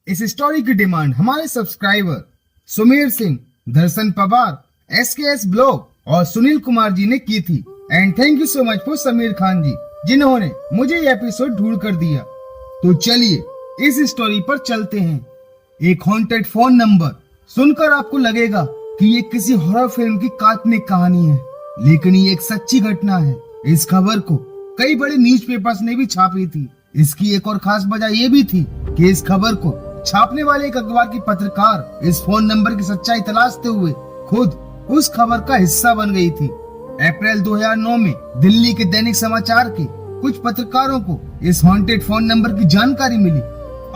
इस स्टोरी की डिमांड हमारे subscriber Sumer Singh, Darshan Pawar, SKS blog और सुनील कुमार जी ने की थी। And thank you so much for Sameer Khan ji, जिन्होंने मुझे ये एपिसोड ढूंढ कर दिया। तो चलिए इस स्टोरी पर चलते हैं। एक हॉन्टेड फोन नंबर सुनकर आपको लगेगा कि ये किसी हॉरर फिल्म की काल्पनिक कहानी है, लेकिन ये एक सच्ची घटना है। इस खबर को कई बड़े न्यूज़पेपर्स ने भी छापी थी। इसकी एक और खास वजह ये भी थी कि इस खबर को छापने वाले एक अखबार की पत्रकार इस फोन नंबर की सच्चाई तलाशते हुए खुद उस खबर का हिस्सा बन गई थी। अप्रैल 2009 में दिल्ली के दैनिक समाचार के कुछ पत्रकारों को इस हॉन्टेड फोन नंबर की जानकारी मिली।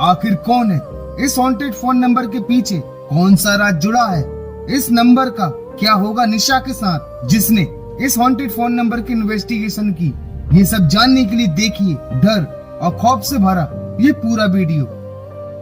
आखिर कौन है इस हॉन्टेड फोन नंबर के पीछे, कौन सा राज जुड़ा है इस नंबर का, क्या होगा निशा के साथ जिसने इस हॉन्टेड फोन नंबर की इन्वेस्टिगेशन की। ये सब जानने के लिए देखिए डर और खौफ से भरा ये पूरा वीडियो।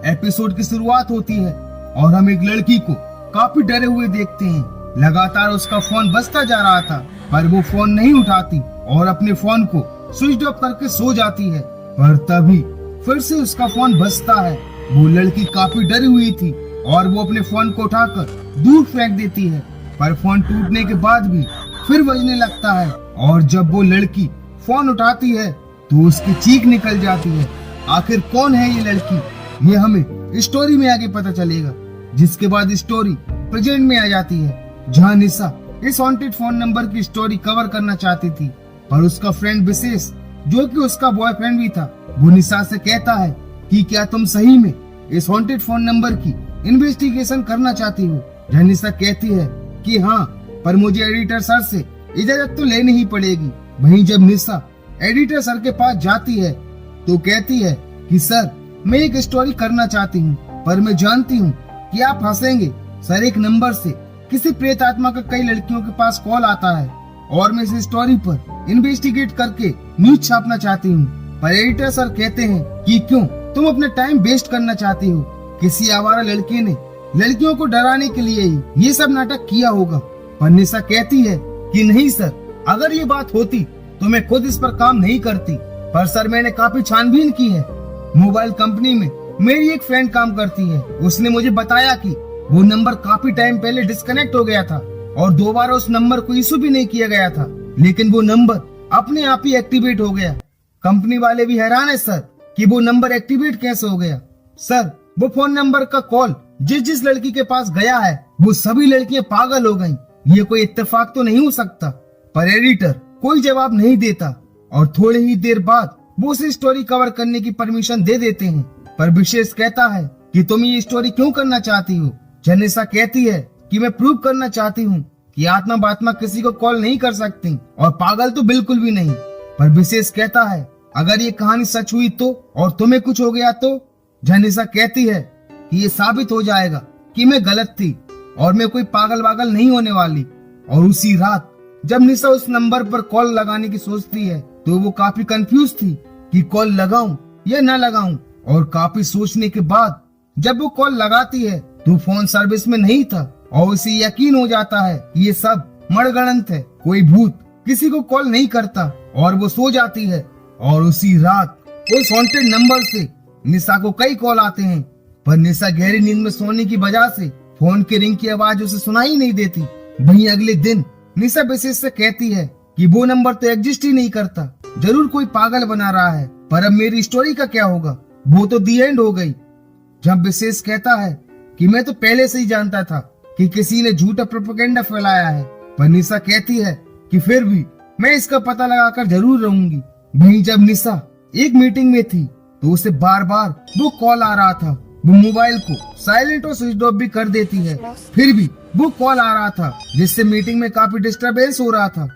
एपिसोड की शुरुआत होती है और हम एक लड़की को काफी डरे हुए देखते हैं। लगातार उसका फोन बजता जा रहा था, पर वो फोन नहीं उठाती और अपने फोन को स्विच ऑफ करके सो जाती है। पर तभी फिर से उसका फोन बजता है। वो लड़की काफी डरी हुई थी और वो अपने फोन को उठाकर दूर फेंक देती है, पर फोन टूटने के बाद भी फिर बजने लगता है। और जब वो लड़की फोन उठाती है तो उसकी चीख निकल जाती है। आखिर कौन है ये लड़की, ये हमें स्टोरी में आगे पता चलेगा। जिसके बाद स्टोरी प्रेजेंट में आ जाती है, जहां निशा इस हॉन्टेड फोन नंबर की स्टोरी कवर करना चाहती थी, पर उसका फ्रेंड विशेष, जो कि उसका बॉयफ्रेंड भी था, वो निशा से कहता है कि क्या तुम सही में इस हॉन्टेड फोन नंबर की इन्वेस्टिगेशन करना चाहती हो। जहां निशा कहती है कि हाँ, पर मुझे एडिटर सर से इजाजत तो लेनी ही पड़ेगी। वहीं जब निशा एडिटर सर के पास जाती है तो कहती है कि सर, मैं एक स्टोरी करना चाहती हूँ, पर मैं जानती हूँ कि आप हंसेंगे। सर, एक नंबर से किसी प्रेत आत्मा का कई लड़कियों के पास कॉल आता है और मैं इस स्टोरी पर इन्वेस्टिगेट करके न्यूज छापना चाहती हूँ। पर एडिटर सर कहते हैं कि क्यों तुम अपना टाइम वेस्ट करना चाहती हो, किसी आवारा लड़के ने लड़कियों को डराने के लिए ही ये सब नाटक किया होगा। पर निशा कहती है कि नहीं सर, अगर ये बात होती तो मैं खुद इस पर काम नहीं करती। पर सर, मैंने काफी छानबीन की है। मोबाइल कंपनी में मेरी एक फ्रेंड काम करती है, उसने मुझे बताया कि वो नंबर काफी टाइम पहले डिस्कनेक्ट हो गया था और दोबारा उस नंबर को इशू भी नहीं किया गया था, लेकिन वो नंबर अपने आप ही एक्टिवेट हो गया। कंपनी वाले भी हैरान है सर कि वो नंबर एक्टिवेट कैसे हो गया। सर, वो फोन नंबर का कॉल जिस लड़की के पास गया है वो सभी लड़कियां पागल हो गयी। ये कोई इत्तेफाक तो नहीं हो सकता। पर एडिटर कोई जवाब नहीं देता और थोड़ी ही देर बाद वो उसे स्टोरी कवर करने की परमिशन दे देते हैं। पर विशेष कहता है कि तुम ये स्टोरी क्यों करना चाहती हो। जनिसा कहती है कि मैं प्रूव करना चाहती हूँ कि आत्मा बात्मा किसी को कॉल नहीं कर सकती और पागल तो बिल्कुल भी नहीं। पर विशेष कहता है अगर ये कहानी सच हुई तो, और तुम्हें कुछ हो गया तो। जनिसा कहती है कि ये साबित हो जाएगा कि मैं गलत थी और मैं कोई पागल वागल नहीं होने वाली। और उसी रात जब निशा उस नंबर पर कॉल लगाने की सोचती है तो वो काफी कंफ्यूज थी कि कॉल लगाऊं या न लगाऊं। और काफी सोचने के बाद जब वो कॉल लगाती है तो फोन सर्विस में नहीं था और उसे यकीन हो जाता है कि ये सब मड़गड़ंत है, कोई भूत किसी को कॉल नहीं करता और वो सो जाती है। और उसी रात उस हॉन्टेड नंबर से निशा को कई कॉल आते हैं, पर निशा गहरी नींद में सोने की वजह से फोन की रिंग की आवाज उसे सुनाई नहीं देती। वहीं अगले दिन निशा विशेष से कहती है कि वो नंबर तो एग्जिस्ट ही नहीं करता, जरूर कोई पागल बना रहा है। पर अब मेरी स्टोरी का क्या होगा, वो तो दी एंड हो गई। जब विशेष कहता है कि मैं तो पहले से ही जानता था कि किसी ने झूठा प्रोपेगेंडा फैलाया है। पर निशा कहती है कि फिर भी मैं इसका पता लगाकर जरूर रहूंगी। वहीं जब निशा एक मीटिंग में थी तो उसे बार बार वो कॉल आ रहा था। वो मोबाइल को साइलेंट और स्विच ऑफ भी कर देती है, फिर भी वो कॉल आ रहा था, जिससे मीटिंग में काफी डिस्टरबेंस हो रहा था।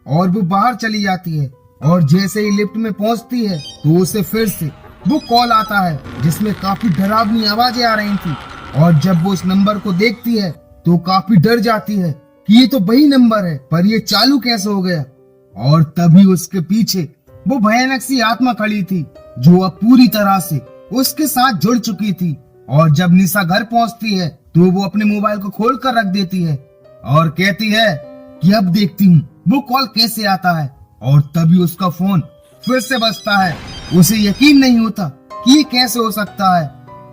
और वो बाहर चली जाती है और जैसे ही लिफ्ट में पहुंचती है तो उसे फिर से वो कॉल आता है, जिसमें काफी डरावनी आवाजें आ रही थी। और जब वो उस नंबर को देखती है तो काफी डर जाती है कि ये तो वही नंबर है, पर ये चालू कैसे हो गया। और तभी उसके पीछे वो भयानक सी आत्मा खड़ी थी, जो अब पूरी तरह से उसके साथ जुड़ चुकी थी। और जब निशा घर पहुंचती है तो वो अपने मोबाइल को खोल कर रख देती है और कहती है कि अब देखती हूँ वो कॉल कैसे आता है। और तभी उसका फोन फिर से बजता है। उसे यकीन नहीं होता कि ये कैसे हो सकता है।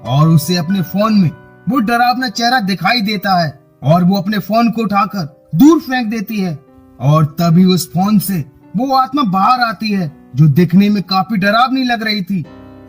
और उसे अपने फोन में वो डरावना चेहरा दिखाई देता है और वो अपने फोन को उठाकर दूर फेंक देती है। और तभी उस फोन से वो आत्मा बाहर आती है जो दिखने में काफी डरावनी लग रही थी।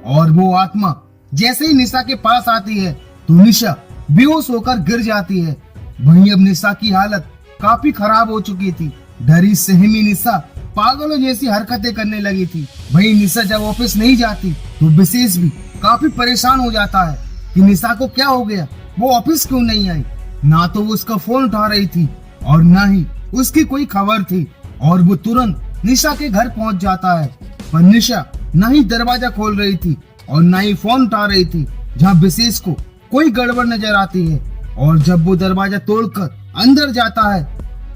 और वो आत्मा जैसे ही निशा के पास आती है तो निशा बेहोश होकर गिर जाती है। वहीं अब निशा की हालत काफी खराब हो चुकी थी। डरी सहमी निशा पागलों जैसी हरकतें करने लगी थी। वहीं निशा जब ऑफिस नहीं जाती तो विशेष भी काफी परेशान हो जाता है कि निशा को क्या हो गया, वो ऑफिस क्यों नहीं आई। ना तो वो उसका फोन उठा रही थी और ना ही उसकी कोई खबर थी। और वो तुरंत निशा के घर पहुंच जाता है, पर निशा ना ही दरवाजा खोल रही थी और ना ही फोन उठा रही थी। जहाँ विशेष को कोई गड़बड़ नजर आती है और जब वो दरवाजा तोड़कर अंदर जाता है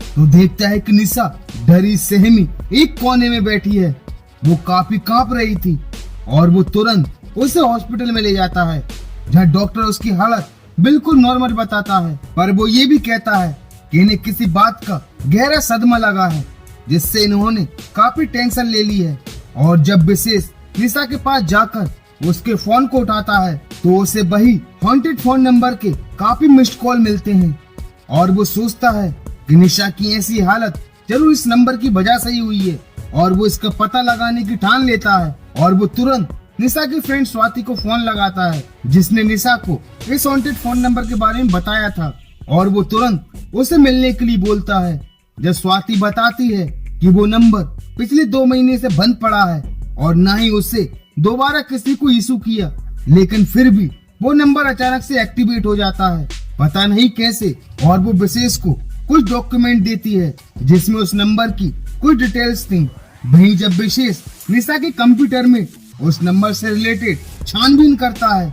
तो देखता है कि निशा डरी सहमी एक कोने में बैठी है। वो काफी कांप रही थी और वो तुरंत उसे हॉस्पिटल में ले जाता है, जहाँ डॉक्टर उसकी हालत बिल्कुल नॉर्मल बताता है। पर वो ये भी कहता है कि इन्हें किसी बात का गहरा सदमा लगा है जिससे इन्होंने काफी टेंशन ले ली है। और जब विशेष निशा के पास जाकर उसके फोन को उठाता है तो उसे वही हॉन्टेड फोन नंबर के काफी मिस्ड कॉल मिलते हैं। और वो सोचता है कि निशा की ऐसी हालत जरूर इस नंबर की वजह से ही हुई है और वो इसका पता लगाने की ठान लेता है। और वो तुरंत निशा की फ्रेंड स्वाति को फोन लगाता है जिसने निशा को इस हॉन्टेड फोन नंबर के बारे में बताया था। और वो तुरंत उसे मिलने के लिए बोलता है। जब स्वाति बताती है कि वो नंबर पिछले 2 महीने से बंद पड़ा है और ना ही उसे दोबारा किसी को इशू किया, लेकिन फिर भी वो नंबर अचानक से एक्टिवेट हो जाता है, पता नहीं कैसे। और वो विशेष को कुछ डॉक्यूमेंट देती है जिसमें उस नंबर की कुछ डिटेल्स थी। वहीं जब विशेष निशा के कंप्यूटर में उस नंबर से रिलेटेड छानबीन करता है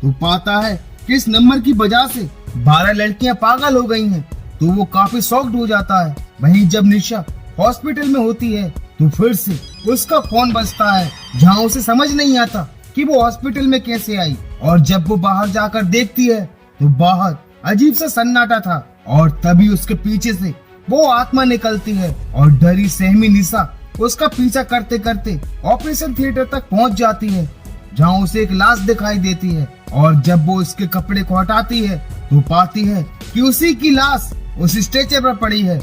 तो पाता है कि इस नंबर की वजह से 12 लड़कियां पागल हो गई हैं, तो वो काफी शॉक्ड हो जाता है। वहीं जब निशा हॉस्पिटल में होती है तो फिर से उसका फोन बजता है, जहां उसे समझ नहीं आता कि वो हॉस्पिटल में कैसे आई। और जब वो बाहर जाकर देखती है तो बाहर अजीब सा सन्नाटा था और तभी उसके पीछे से वो आत्मा निकलती है और डरी सहमी निशा उसका पीछा करते करते ऑपरेशन थिएटर तक पहुंच जाती है, जहां उसे एक लाश दिखाई देती है। और जब वो उसके कपड़े को हटाती है तो पाती है कि उसी की लाश उस स्ट्रेचर पर पड़ी है।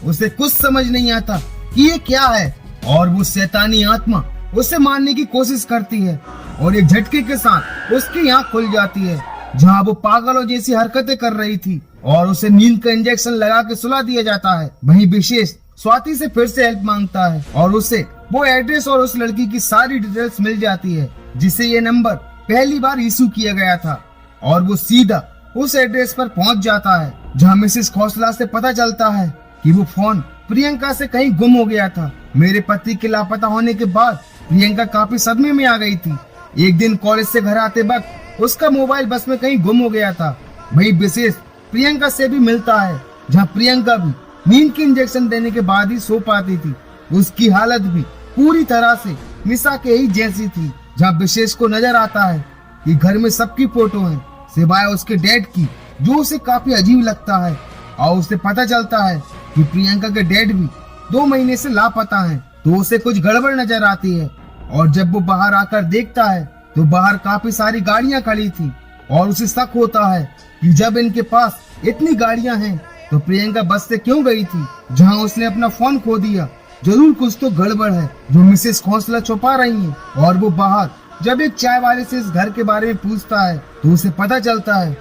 उसे कुछ समझ नहीं आता कि ये क्या है और वो शैतानी आत्मा उसे मारने की कोशिश करती है और एक झटके के साथ उसकी आंख खुल जाती है, जहां वो पागलों जैसी हरकतें कर रही थी और उसे नींद का इंजेक्शन लगा के सुला दिया जाता है। वहीं विशेष स्वाति से फिर से हेल्प मांगता है और उसे वो एड्रेस और उस लड़की की सारी डिटेल्स मिल जाती है जिसे ये नंबर पहली बार इशू किया गया था। और वो सीधा उस एड्रेस पर पहुंच जाता है, जहां मिसेस खोसला से पता चलता है कि वो फोन प्रियंका से कहीं गुम हो गया था। मेरे पति के लापता होने के बाद प्रियंका काफी सदमे में आ गई थी। एक दिन कॉलेज से घर आते वक्त उसका मोबाइल बस में कहीं गुम हो गया था। वही विशेष प्रियंका से भी मिलता है, जहाँ प्रियंका भी नींद के इंजेक्शन देने के बाद ही सो पाती थी। उसकी हालत भी पूरी तरह से निशा के ही जैसी थी। जहाँ विशेष को नजर आता है कि घर में सबकी फोटो है सिवाय उसके डैड की, जो उसे काफी अजीब लगता है। और उसे पता चलता है कि प्रियंका के डैड भी 2 महीने से लापता हैं, तो उसे कुछ गड़बड़ नजर आती है। और जब वो बाहर आकर देखता है तो बाहर काफी सारी गाड़ियां खड़ी थी और उसे शक होता है कि जब इनके पास इतनी गाड़ियां हैं तो प्रियंका बस से क्यों गई थी, जहां उसने अपना फोन खो दिया। जरूर कुछ तो गड़बड़ है जो मिसेस खोसला छुपा रही है। और वो बाहर जब एक चाय वाले से इस घर के बारे में पूछता है तो उसे पता चलता है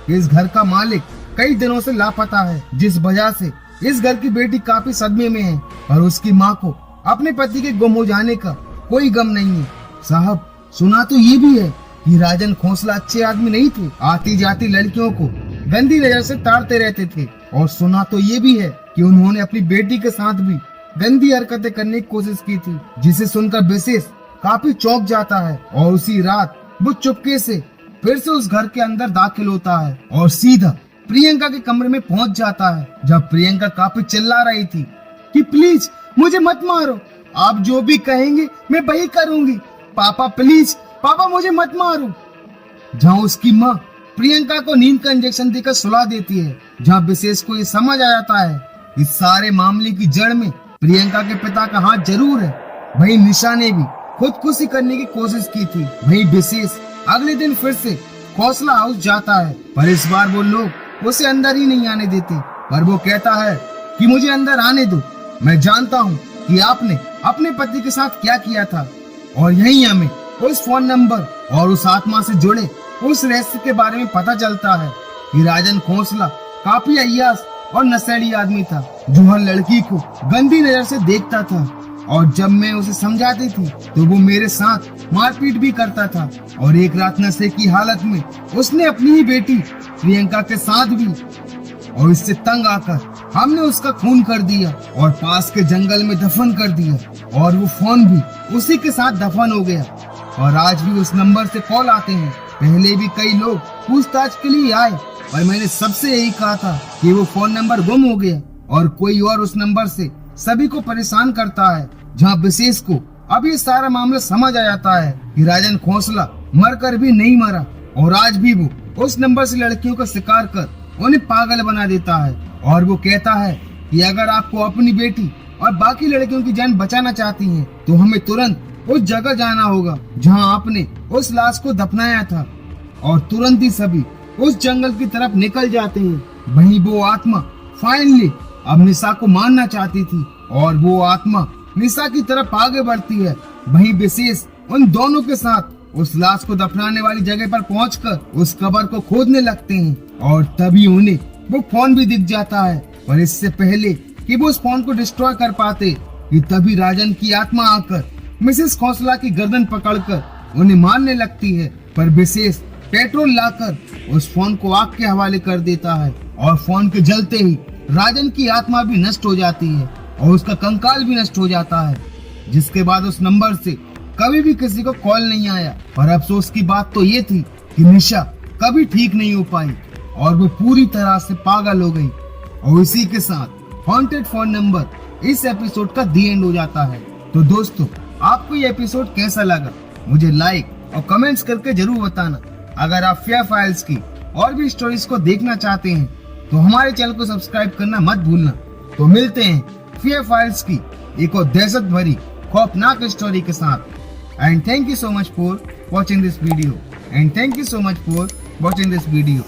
कि इस घर का मालिक कई दिनों से लापता है, जिस वजह से इस घर की बेटी काफी सदमे में है और उसकी माँ को अपने पति के गुम हो जाने का कोई गम नहीं है। साहब, सुना तो ये भी है कि राजन खोसला अच्छे आदमी नहीं थे, आती जाती लड़कियों को गंदी नजर से ताड़ते रहते थे। और सुना तो ये भी है कि उन्होंने अपनी बेटी के साथ भी गंदी हरकतें करने की कोशिश की थी, जिसे सुनकर विशेष काफी चौंक जाता है। और उसी रात वो चुपके से फिर से उस घर के अंदर दाखिल होता है और सीधा प्रियंका के कमरे में पहुंच जाता है, जब प्रियंका काफी चिल्ला रही थी कि प्लीज मुझे मत मारो, आप जो भी कहेंगे मैं वही करूंगी, पापा प्लीज, पापा मुझे मत मारो। जहाँ उसकी माँ प्रियंका को नींद का इंजेक्शन देकर सुला देती है, जहाँ विशेष को ये समझ आ जाता है इस सारे मामले की जड़ में प्रियंका के पिता का हाथ जरूर है। वहीं निशा ने भी खुदकुशी करने की कोशिश की थी। वहीं विशेष अगले दिन फिर से खौसला हाउस जाता है, पर इस बार वो लोग उसे अंदर ही नहीं आने देते। पर वो कहता है कि मुझे अंदर आने दो, मैं जानता हूँ कि आपने अपने पति के साथ क्या किया था। और यही हमें उस फोन नंबर और उस आत्मा से जुड़े उस रहस्य के बारे में पता चलता है कि राजन खोसला काफी अय्याश और नशेड़ी आदमी था, जो हर लड़की को गंदी नजर से देखता था। और जब मैं उसे समझाती थी तो वो मेरे साथ मारपीट भी करता था। और एक रात नशे की हालत में उसने अपनी ही बेटी प्रियंका के साथ भी, और इससे तंग आकर हमने उसका खून कर दिया और पास के जंगल में दफन कर दिया। और वो फोन भी उसी के साथ दफन हो गया। और आज भी उस नंबर से कॉल आते हैं। पहले भी कई लोग पूछताछ के लिए आए, और मैंने सबसे यही कहा था कि वो फोन नंबर गुम हो गया और कोई और उस नंबर से सभी को परेशान करता है। जहाँ विशेष को अब ये सारा मामला समझ आ जाता है कि राजन खोसला मरकर भी नहीं मरा, और आज भी वो उस नंबर से लड़कियों का शिकार कर उन्हें पागल बना देता है। और वो कहता है कि अगर आपको अपनी बेटी और बाकी लड़कियों की जान बचाना चाहती हैं, तो हमें तुरंत उस जगह जाना होगा जहां आपने उस लाश को दफनाया था। और तुरंत ही सभी उस जंगल की तरफ निकल जाते हैं। वहीं वो आत्मा फाइनली अब निशा को मारना चाहती थी, और वो आत्मा निशा की तरफ आगे बढ़ती है। वहीं विशेष उन दोनों के साथ उस लाश को दफनाने वाली जगह पर पहुंचकर उस कब्र को खोदने लगते हैं। और तभी उन्हें वो फोन भी दिख जाता है। पर इससे पहले कि वो उस फोन को डिस्ट्रॉय कर पाते, कि तभी राजन की आत्मा आकर मिसेस खोसला की गर्दन पकड़कर उन्हें मारने लगती है। पर विशेष पेट्रोल लाकर उस फोन को आग के हवाले कर देता है, और फोन के जलते ही राजन की आत्मा भी नष्ट हो जाती है और उसका कंकाल भी नष्ट हो जाता है। जिसके बाद उस नंबर से कभी भी किसी को कॉल नहीं आया। पर अफसोस की बात तो ये थी कि निशा कभी ठीक नहीं हो पाई और वो पूरी तरह से पागल हो गई। और इसी के साथ हॉन्टेड फोन नंबर इस एपिसोड का दी एंड हो जाता है। तो दोस्तों, आपको ये एपिसोड कैसा लगा मुझे लाइक और कमेंट्स करके जरूर बताना। अगर आप फेयर फाइल्स की और भी स्टोरीज को देखना चाहते हैं तो हमारे चैनल को सब्सक्राइब करना मत भूलना। तो मिलते हैं फेयर फाइल्स की एक और दहशत भरी खौफनाक स्टोरी के साथ। And thank you so much for watching this video.